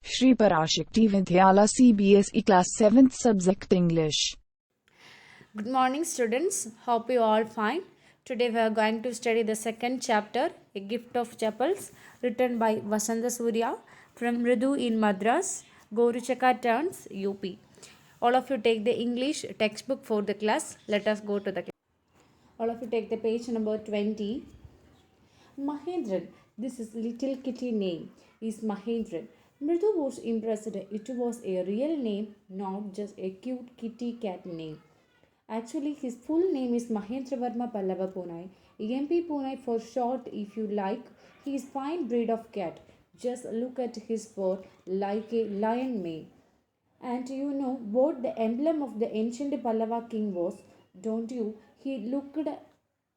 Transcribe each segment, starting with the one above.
Shri Parashakti Vidyala CBSE Class 7th Subject English. Good morning, students. Hope you all fine. Today we are going to study the second chapter, A Gift of Chapels, written by Vasanta Surya from Mridu in Madras, Goruchaka Turns, UP. All of you take the English textbook for the class. Let us go to the class. All of you take the page number 20. Mahendran, this is little kitty name, is Mahendran. Mridu was impressed it was a real name, not just a cute kitty cat name. Actually, his full name is Mahendra Varma Pallava Punai. MP Punai for short if you like. He is fine breed of cat. Just look at his fur like a lion mane. And you know what the emblem of the ancient Pallava king was, don't you? He looked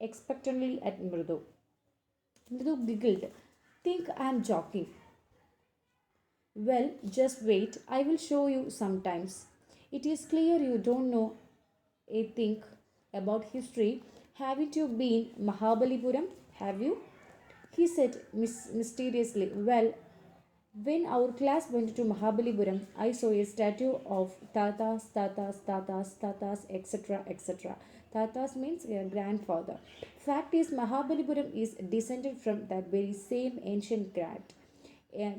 expectantly at Mridu. Mridu giggled. Think I am joking. Well, just wait. I will show you sometimes. It is clear you don't know a thing about history. Haven't you been Mahabalipuram? Have you? He said mysteriously. Well, when our class went to Mahabalipuram, I saw a statue of Tatas, etc., etc. Tatas means a grandfather. Fact is, Mahabalipuram is descended from that very same ancient grand.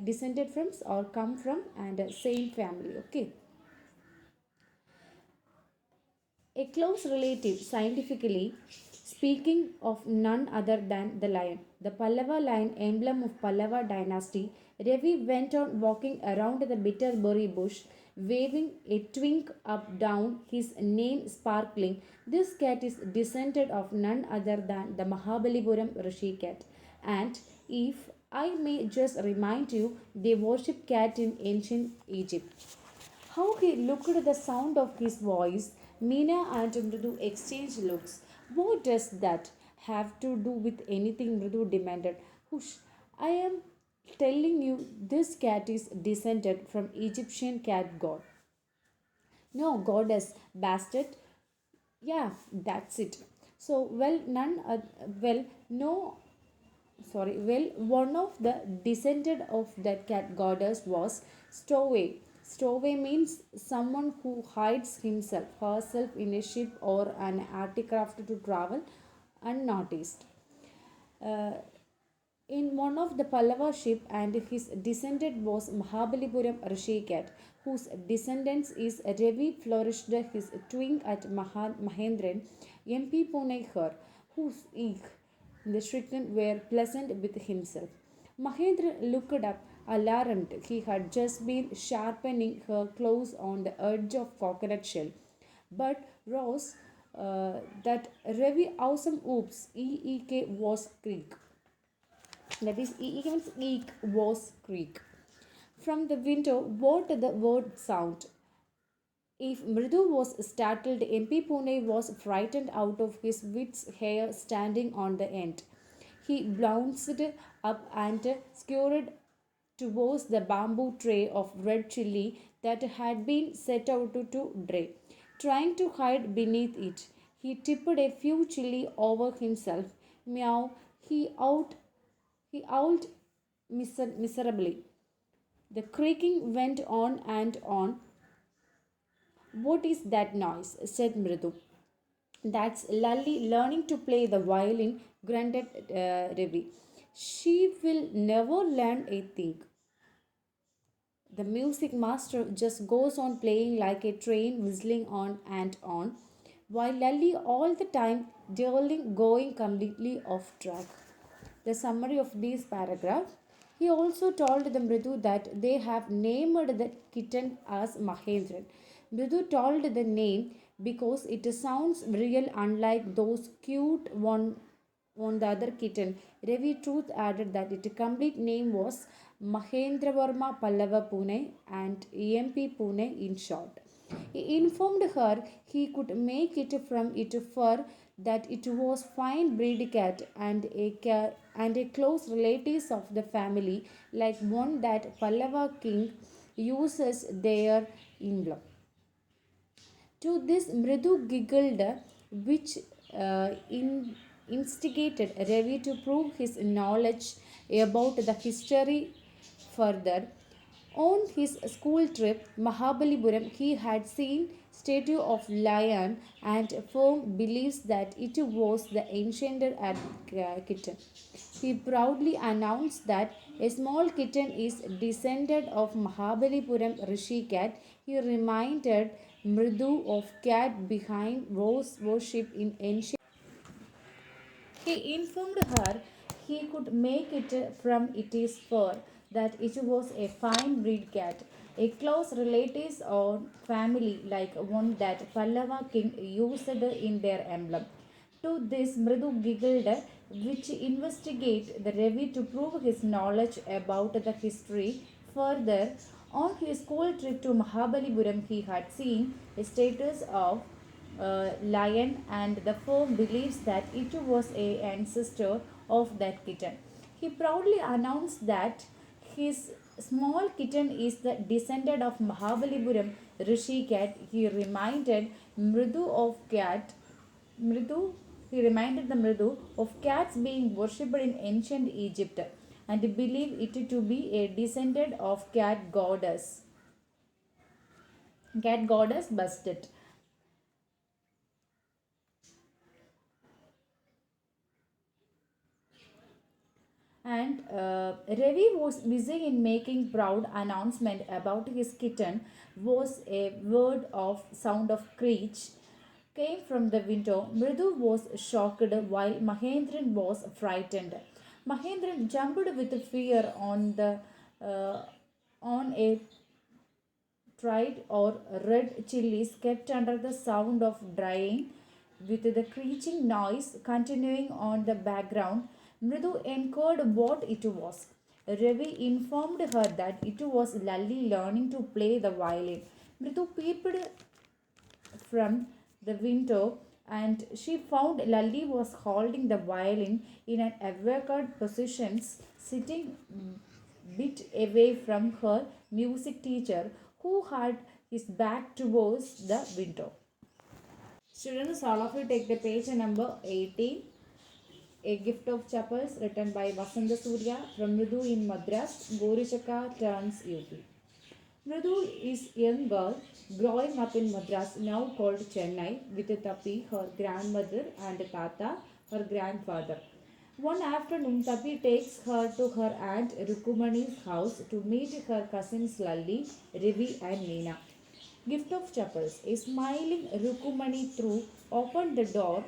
Descended from or come from and same family. Okay. A close relative, scientifically speaking, of none other than the lion. The Pallava lion, emblem of Pallava dynasty. Ravi went on walking around the bitterberry bush, waving a twink up down, his name sparkling. This cat is descended of none other than the Mahabalipuram Rishi cat. And if I may just remind you, they worshipped cat in ancient Egypt. How he looked at the sound of his voice. Meena and Mridu exchanged looks. What does that have to do with anything? Mridu demanded. Hush, I am telling you this cat is descended from Egyptian cat god. No, goddess, bastard. Yeah, that's it. So, no, sorry, one of the descendant of that cat goddess was Stowaway. Stowaway means someone who hides herself in a ship or an articraft to travel unnoticed. Uh, in one of the Pallava ship, and his descendant was Mahabalipuram Rishikat, whose descendants is Ravi flourished his twin at Mahendran, MP Pune her, whose the stricken were pleasant with himself. Mahendra looked up, alarmed. He had just been sharpening her claws on the edge of coconut shell. But Rose, that Ravi awesome oops, EEK was Greek. That is, even eek was Greek. From the window, what the word sound? If Mridu was startled, MP Pune was frightened out of his wits, hair standing on the end. He bounced up and scurried towards the bamboo tray of red chili that had been set out to dry. Trying to hide beneath it, he tipped a few chili over himself. Meow, he owled miserably. The creaking went on and on. What is that noise? Said Mridu. That's Lally learning to play the violin, grunted Ravi. She will never learn a thing. The music master just goes on playing like a train whistling on, while Lally all the time going completely off track. The summary of this paragraph. He also told the Mridu that they have named the kitten as Mahendran. Mridu told the name because it sounds real unlike those cute one on the other kitten. Ravi Truth added that its complete name was Mahendravarma Pallava Pune and EMP Pune in short. He informed her he could make it from its fur that it was fine breed cat and a close relatives of the family, like one that Pallava king uses their emblem. To this, Mridu giggled, which instigated Ravi to prove his knowledge about the history further. On his school trip, Mahabalipuram, he had seen statue of lion and firm believes that it was the enchanted kitten. He proudly announced that a small kitten is descended of Mahabalipuram Rishi cat. He reminded Mridu of cat behind was worshipped in ancient. He informed her he could make it from its fur, that it was a fine breed cat, a close relative or family like one that Pallava king used in their emblem. To this, Mridu giggled, which investigate the Ravi to prove his knowledge about the history. Further, on his school trip to Mahabalipuram, he had seen a status of lion, and the firm believes that it was a ancestor of that kitten. He proudly announced that his small kitten is the descendant of Mahabalipuram Rishi cat. He reminded Mridu of cat. Mridu he reminded the Mridu of cats being worshipped in ancient Egypt and believed it to be a descendant of cat goddess Bastet. And Ravi was busy in making proud announcement about his kitten. Was a word of sound of screech came from the window. Mridu was shocked while Mahendran was frightened. Mahendran jumped with fear uh, on a dried or red chilies kept under the sound of drying, with the screeching noise continuing on the background. Mridu inquired what it was. Ravi informed her that it was Lalli learning to play the violin. Mridu peeped from the window and she found Lalli was holding the violin in an awkward position, sitting bit away from her music teacher who had his back towards the window. Students, all of you take the page number 18. A Gift of Chapels, written by Vasanta Surya from Mridu in Madras, Gorichaka turns UP. Mridu is a young girl growing up in Madras, now called Chennai, with Tapi, her grandmother, and Tata, her grandfather. One afternoon, Tapi takes her to her aunt Rukumani's house to meet her cousins Lalli, Rivi, and Neena. Gift of Chapels. A smiling Rukumani threw opened the door.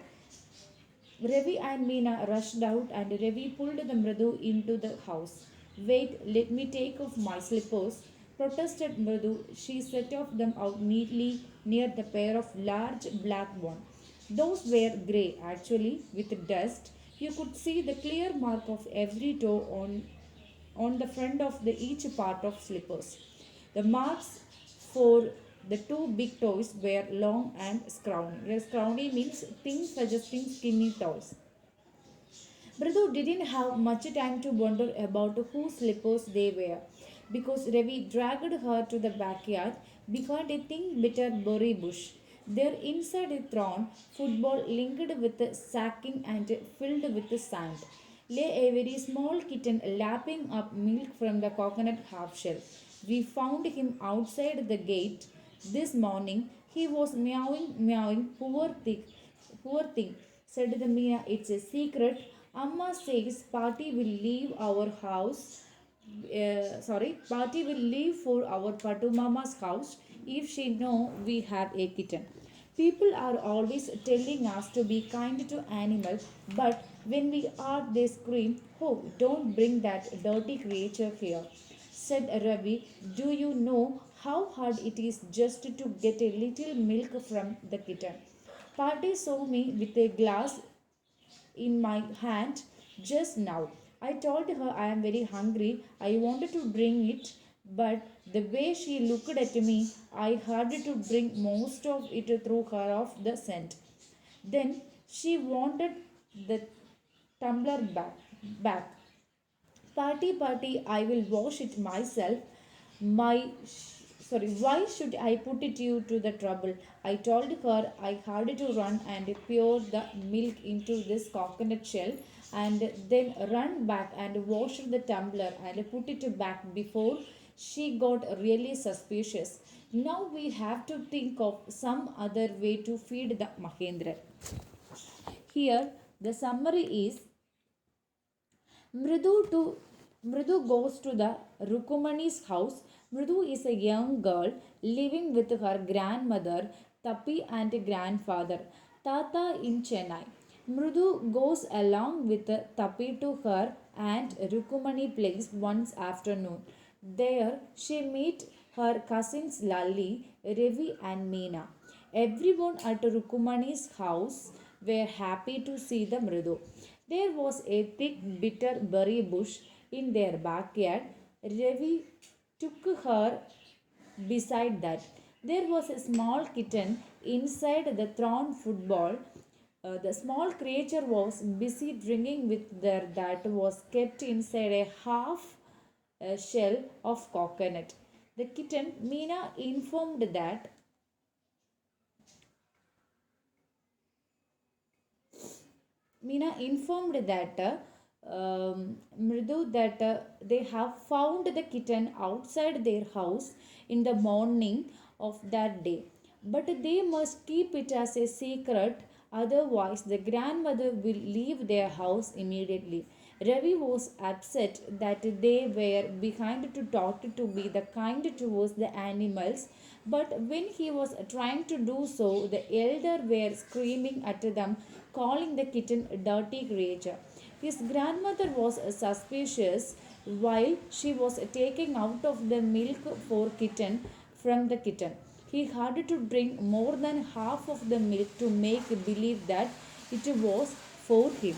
Ravi and Meena rushed out and Ravi pulled the Mridu into the house. Wait, let me take off my slippers, protested Mridu. She set off them out neatly near the pair of large black ones. Those were grey, actually, with dust. You could see the clear mark of every toe on the front of each part of slippers. The marks for the two big toes were long and scrawny. Scrawny means thin, suggesting skinny toes. Mridu didn't have much time to wonder about whose slippers they were because Ravi dragged her to the backyard behind a thin bitter berry bush. There, inside a thorn football linked with sacking and filled with sand, lay a very small kitten lapping up milk from the coconut half shell. We found him outside the gate this morning. He was meowing, meowing. Poor thing, said the Mia. It's a secret. Amma says party will leave our house. Party will leave for our Patu Mama's house if she know we have a kitten. People are always telling us to be kind to animals, but when we are, they scream, "Oh, don't bring that dirty creature here," said Ravi. Do you know how hard it is just to get a little milk from the kitten? Party saw me with a glass in my hand just now. I told her I am very hungry. I wanted to bring it, but the way she looked at me, I had to drink most of it through her off the scent. Then she wanted the tumbler back. Party, party, I will wash it myself. Why should I put it you to the trouble? I told her I had to run and pour the milk into this coconut shell and then run back and wash the tumbler and put it back before She got really suspicious. Now we have to think of some other way to feed the Mahendra. Here, the summary is Mridu to Mridu goes to the Rukumani's house. Mridu is a young girl living with her grandmother Tapi and grandfather Tata in Chennai. Mridu goes along with Tapi to her aunt Rukumani place one afternoon. There she meets her cousins Lali, Revi and Meena. Everyone at Rukumani's house were happy to see the Mridu. There was a thick bitter berry bush in their backyard. Ravi took her beside that. There was a small kitten inside the thrown football. The small creature was busy drinking with their that was kept inside a half shell of coconut. The kitten, Meena, informed that Mridu that they have found the kitten outside their house in the morning of that day. But they must keep it as a secret, otherwise, the grandmother will leave their house immediately. Ravi was upset that they were behind to talk to be the kind towards the animals, but when he was trying to do so, the elder were screaming at them, calling the kitten a dirty creature. His grandmother was suspicious while she was taking out of the milk for kitten from the kitten. He had to drink more than half of the milk to make believe that it was for him.